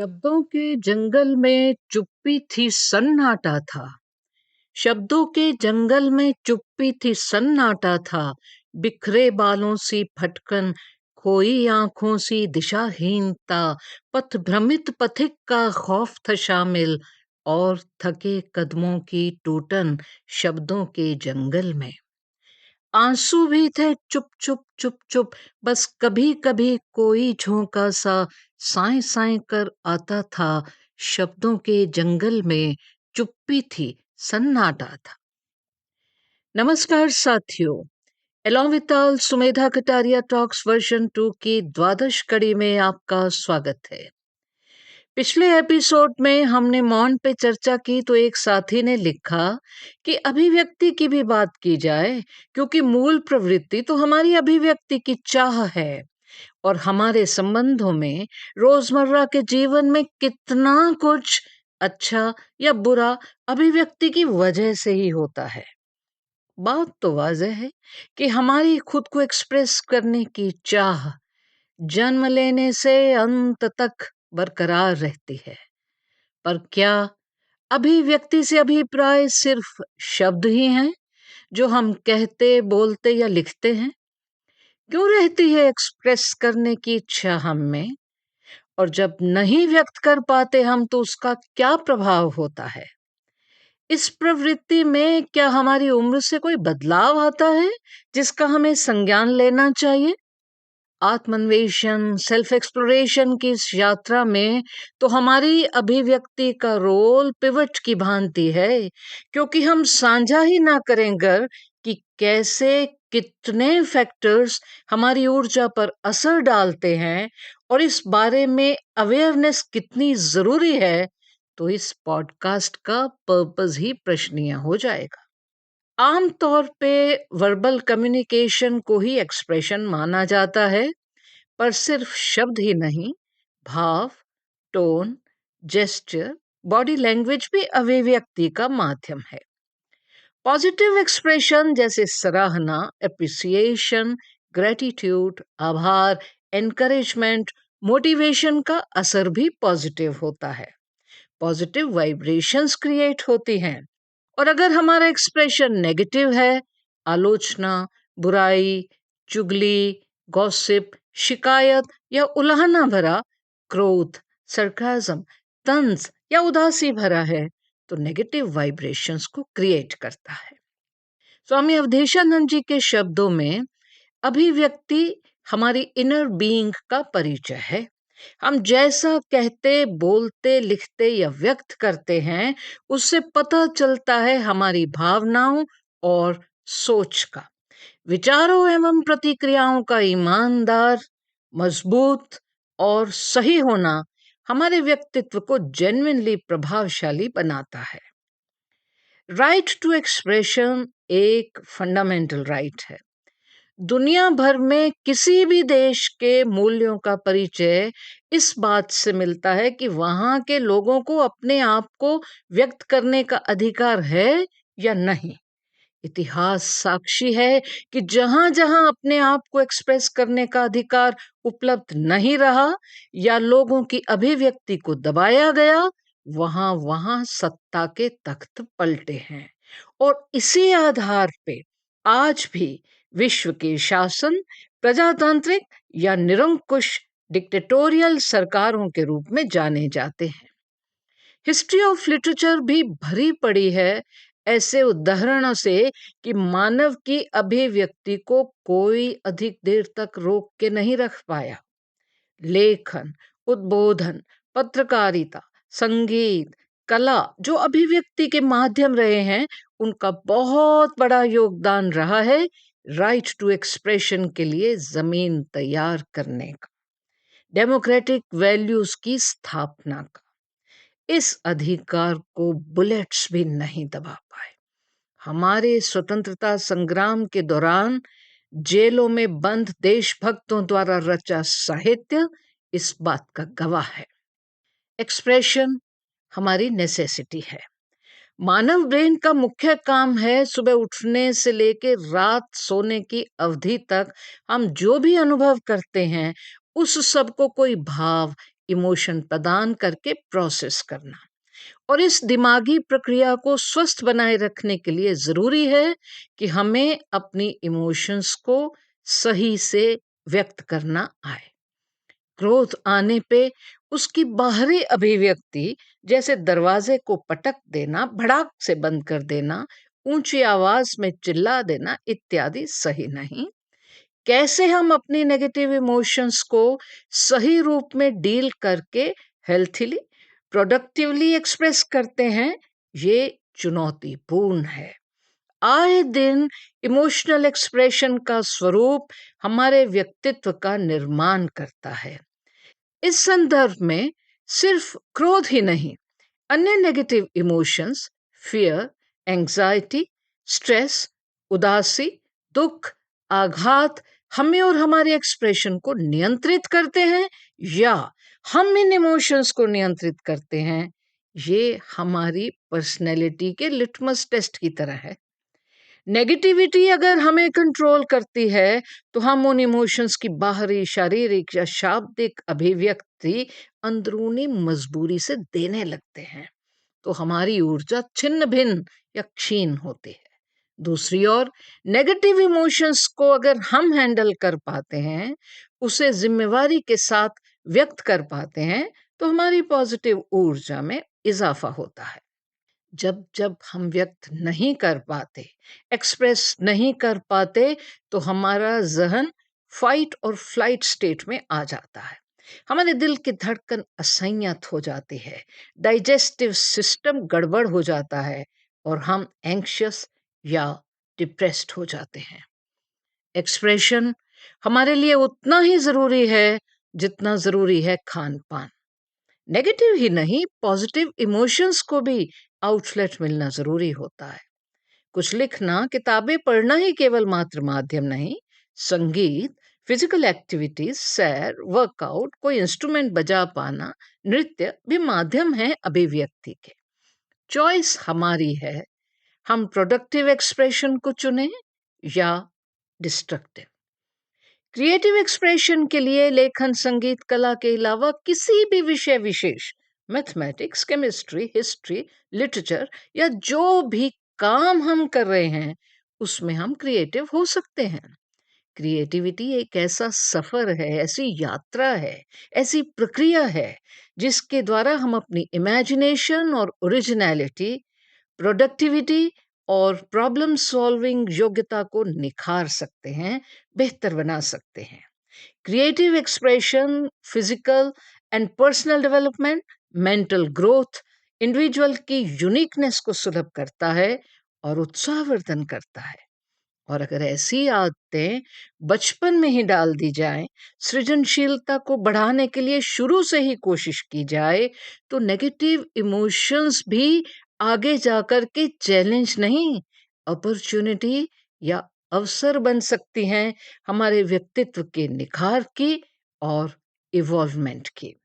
शब्दों के जंगल में चुप्पी थी सन्नाटा था। शब्दों के जंगल में चुप्पी थी सन्नाटा था। बिखरे बालों सी फटकन, खोई आंखों सी दिशाहीनता, पथ भ्रमित पथिक का खौफ था शामिल, और थके कदमों की टूटन शब्दों के जंगल में। आंसू भी थे चुप चुप चुप चुप, बस कभी कभी कोई झोंका सा साए साए कर आता था। शब्दों के जंगल में चुप्पी थी, सन्नाटा था। नमस्कार साथियों, एलोविताल सुमेधा कटारिया टॉक्स वर्जन 2 की द्वादश कड़ी में आपका स्वागत है। पिछले एपिसोड में हमने मौन पे चर्चा की तो एक साथी ने लिखा कि अभिव्यक्ति की भी बात की जाए, क्योंकि मूल प्रवृत्ति तो हमारी अभिव्यक्ति की चाह है और हमारे संबंधों में, रोजमर्रा के जीवन में कितना कुछ अच्छा या बुरा अभिव्यक्ति की वजह से ही होता है। बात तो वाज़ेह है कि हमारी खुद को एक्सप्रेस करने की चाह जन्म लेने से अंत तक बरकरार रहती है। पर क्या अभिव्यक्ति से अभिप्राय सिर्फ शब्द ही हैं जो हम कहते, बोलते या लिखते हैं? क्यों रहती है एक्सप्रेस करने की इच्छा हम में? और जब नहीं व्यक्त कर पाते हम तो उसका क्या प्रभाव होता है? इस प्रवृत्ति में क्या हमारी उम्र से कोई बदलाव आता है जिसका हमें संज्ञान लेना चाहिए? आत्मन्वेषण, सेल्फ एक्सप्लोरेशन की इस यात्रा में तो हमारी अभिव्यक्ति का रोल पिवट की भांति है, क्योंकि हम साझा ही ना करेंगे कि कैसे कितने फैक्टर्स हमारी ऊर्जा पर असर डालते हैं और इस बारे में अवेयरनेस कितनी जरूरी है, तो इस पॉडकास्ट का पर्पस ही प्रश्नीय हो जाएगा। आमतौर पे वर्बल कम्युनिकेशन को ही एक्सप्रेशन माना जाता है, पर सिर्फ शब्द ही नहीं, भाव, टोन, जेस्चर, बॉडी लैंग्वेज भी अभिव्यक्ति का माध्यम है। पॉजिटिव एक्सप्रेशन जैसे सराहना, एप्रिसिएशन, ग्रेटिट्यूड, आभार, एनकरेजमेंट, मोटिवेशन का असर भी पॉजिटिव होता है। पॉजिटिव वाइब्रेशंस क्रिएट होती हैं। और अगर हमारा एक्सप्रेशन नेगेटिव है, आलोचना, बुराई, चुगली, गॉसिप, शिकायत या उलाहना भरा, क्रोध, सरकाज़म, तंज या उदासी भरा है, तो नेगेटिव वाइब्रेशंस को क्रिएट करता है। स्वामी अवधेशानंद जी के शब्दों में अभिव्यक्ति हमारी इनर बीइंग का परिचय है। हम जैसा कहते, बोलते, लिखते या व्यक्त करते हैं, उससे पता चलता है हमारी भावनाओं और सोच का। विचारों एवं प्रतिक्रियाओं का ईमानदार, मजबूत और सही होना हमारे व्यक्तित्व को जेन्युइनली प्रभावशाली बनाता है। राइट टू एक्सप्रेशन एक फंडामेंटल राइट है। दुनिया भर में किसी भी देश के मूल्यों का परिचय इस बात से मिलता है कि वहाँ के लोगों को अपने आप को व्यक्त करने का अधिकार है या नहीं। इतिहास साक्षी है कि जहां जहां अपने आप को एक्सप्रेस करने का अधिकार उपलब्ध नहीं रहा या लोगों की अभिव्यक्ति को दबाया गया, वहां वहां सत्ता के तख्त पलटे हैं। और इसी आधार पे आज भी विश्व के शासन प्रजातांत्रिक या निरंकुश डिक्टेटोरियल सरकारों के रूप में जाने जाते हैं। हिस्ट्री ऑफ लिटरेचर भी भरी पड़ी है ऐसे उदाहरणों से कि मानव की अभिव्यक्ति को कोई अधिक देर तक रोक के नहीं रख पाया। लेखन, उद्बोधन, पत्रकारिता, संगीत, कला जो अभिव्यक्ति के माध्यम रहे हैं, उनका बहुत बड़ा योगदान रहा है राइट टू एक्सप्रेशन के लिए जमीन तैयार करने का, डेमोक्रेटिक वैल्यूज की स्थापना का। इस अधिकार को बुलेट्स भी नहीं दबा पाए। हमारे स्वतंत्रता संग्राम के दौरान जेलों में बंद देशभक्तों द्वारा रचा साहित्य इस बात का गवाह है। एक्सप्रेशन हमारी नेसेसिटी है। मानव ब्रेन का मुख्य काम है सुबह उठने से लेकर रात सोने की अवधि तक हम जो भी अनुभव करते हैं, उस सब को कोई भाव इमोशन प्रदान करके प्रोसेस करना। और इस दिमागी प्रक्रिया को स्वस्थ बनाए रखने के लिए ज़रूरी है कि हमें अपनी इमोशंस को सही से व्यक्त करना आए। क्रोध आने पे उसकी बाहरी अभिव्यक्ति, जैसे दरवाजे को पटक देना, भड़ाक से बंद कर देना, ऊंची आवाज में चिल्ला देना इत्यादि सही नहीं। कैसे हम अपनी नेगेटिव इमोशंस को सही रूप में डील करके हेल्थीली, प्रोडक्टिवली एक्सप्रेस करते हैं, ये चुनौतीपूर्ण है। आए दिन इमोशनल एक्सप्रेशन का स्वरूप हमारे व्यक्तित्व का निर्माण करता है। इस संदर्भ में सिर्फ क्रोध ही नहीं, अन्य negative emotions, fear, anxiety, stress, उदासी, दुख, आघात हमें और हमारे एक्सप्रेशन को नियंत्रित करते हैं या हम इन इमोशंस को नियंत्रित करते हैं। ये हमारी पर्सनैलिटी के लिटमस टेस्ट की तरह है। नेगेटिविटी अगर हमें कंट्रोल करती है तो हम उन इमोशंस की बाहरी शारीरिक या शाब्दिक अभिव्यक्ति अंदरूनी मजबूरी से देने लगते हैं, तो हमारी ऊर्जा छिन्न भिन्न या क्षीण होती है। दूसरी ओर नेगेटिव इमोशंस को अगर हम हैंडल कर पाते हैं, उसे जिम्मेवारी के साथ व्यक्त कर पाते हैं, तो हमारी पॉजिटिव ऊर्जा में इजाफा होता है। जब जब हम व्यक्त नहीं कर पाते, एक्सप्रेस नहीं कर पाते, तो हमारा जहन फाइट और फ्लाइट स्टेट में आ जाता है। हमारे दिल की धड़कन असंयत हो जाती है, डाइजेस्टिव सिस्टम गड़बड़ हो जाता है और हम एंग्शियस या डिप्रेस्ड हो जाते हैं। एक्सप्रेशन हमारे लिए उतना ही जरूरी है जितना जरूरी है खान पान। नेगेटिव ही नहीं, पॉजिटिव इमोशंस को भी आउटलेट मिलना जरूरी होता है। कुछ लिखना, किताबें पढ़ना ही केवल मात्र माध्यम नहीं, संगीत, फिजिकल एक्टिविटीज, सैर, वर्कआउट, कोई इंस्ट्रूमेंट बजा पाना, नृत्य भी माध्यम है अभिव्यक्ति के। चॉइस हमारी है, हम प्रोडक्टिव एक्सप्रेशन को चुने या डिस्ट्रक्टिव। क्रिएटिव एक्सप्रेशन के लिए लेखन, संगीत, कला के अलावा किसी भी विषय विशेष, मैथमेटिक्स, केमिस्ट्री, हिस्ट्री, लिटरेचर या जो भी काम हम कर रहे हैं, उसमें हम क्रिएटिव हो सकते हैं। क्रिएटिविटी एक ऐसा सफर है, ऐसी यात्रा है, ऐसी प्रक्रिया है जिसके द्वारा हम अपनी इमेजिनेशन और ओरिजिनलिटी, प्रोडक्टिविटी और प्रॉब्लम सॉल्विंग योग्यता को निखार सकते हैं, बेहतर बना सकते हैं। Creative expression physical and personal development, mental growth, individual की यूनिकनेस को सुलभ करता है और उत्साहवर्धन करता है। और अगर ऐसी आदतें बचपन में ही डाल दी जाएं, सृजनशीलता को बढ़ाने के लिए शुरू से ही कोशिश की जाए, तो नेगेटिव इमोशंस भी आगे जाकर के चैलेंज नहीं, अपॉर्चुनिटी या अवसर बन सकती हैं हमारे व्यक्तित्व के निखार की और इवॉल्वमेंट की।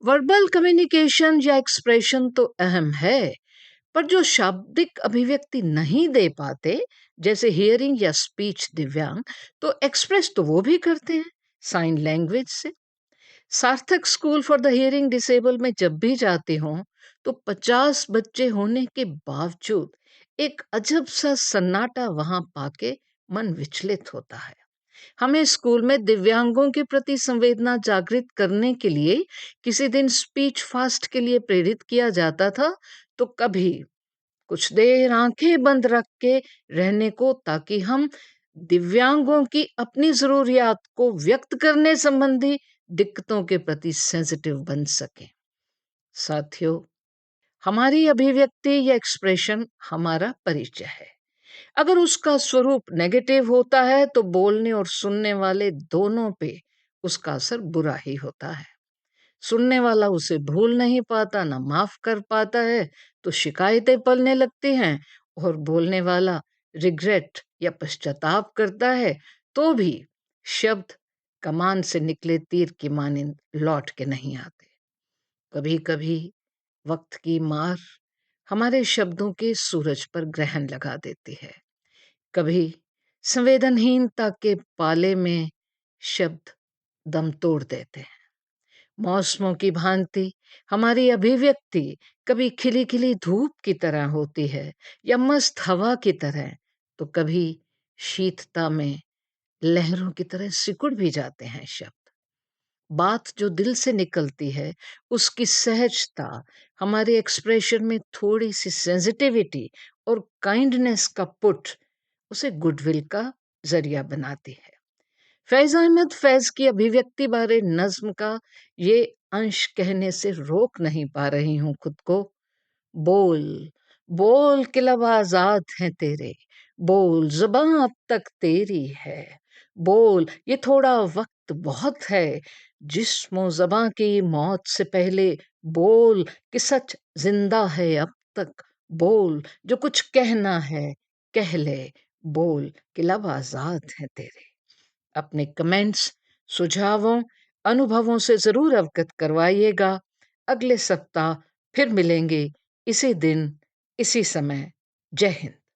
वर्बल कम्युनिकेशन या एक्सप्रेशन तो अहम है, पर जो शाब्दिक अभिव्यक्ति नहीं दे पाते, जैसे हियरिंग या स्पीच दिव्यांग, तो एक्सप्रेस तो वो भी करते हैं साइन लैंग्वेज से। सार्थक school for the hearing disable में जब भी जाती हूँ, तो 50 बच्चे होने के बावजूद एक अजब सा सन्नाटा वहां पाके मन विचलित होता है। हमें स्कूल में दिव्यांगों के प्रति संवेदना जागृत करने के लिए किसी दिन स्पीच फास्ट के लिए प्रेरित किया जाता था, तो कभी कुछ देर आंखें बंद रख के रहने को, ताकि हम दिव्यांगों की अपनी जरूरियात को व्यक्त करने संबंधी दिक्कतों के प्रति सेंसिटिव बन सके। साथियों, हमारी अभिव्यक्ति या एक्सप्रेशन हमारा परिचय है। अगर उसका स्वरूप नेगेटिव होता है, तो बोलने और सुनने वाले दोनों पे उसका असर बुरा ही होता है। सुनने वाला उसे भूल नहीं पाता, ना माफ कर पाता है, तो शिकायतें पलने लगती हैं, और बोलने वाला रिग्रेट या पश्चाताप करता है, तो भी शब्द कमान से निकले तीर की मानिंद लौट के नहीं आते। कभी कभी वक्त की मार हमारे शब्दों के सूरज पर ग्रहण लगा देती है। कभी संवेदनहीनता के पाले में शब्द दम तोड़ देते हैं। मौसमों की भांति हमारी अभिव्यक्ति कभी खिली खिली धूप की तरह होती है या मस्त हवा की तरह, तो कभी शीतता में लहरों की तरह सिकुड़ भी जाते हैं शब्द। बात जो दिल से निकलती है उसकी सहजता हमारे एक्सप्रेशन में थोड़ी सी सेंसिटिविटी और काइंडनेस का पुट उसे गुडविल का जरिया बनाती है। फैज अहमद फैज की अभिव्यक्ति बारे नज्म का ये अंश कहने से रोक नहीं पा रही हूं खुद को। बोल, बोल के लब आजाद हैं तेरे, बोल जुबान अब तक तेरी है। बोल, ये थोड़ा वक्त बहुत है, जिस्म ज़बां की मौत से पहले। बोल कि सच जिंदा है अब तक। बोल, जो कुछ कहना है कह ले। बोल कि लब आजाद हैं तेरे। अपने कमेंट्स, सुझावों, अनुभवों से ज़रूर अवगत करवाइएगा। अगले सप्ताह फिर मिलेंगे इसी दिन, इसी समय। जय हिंद।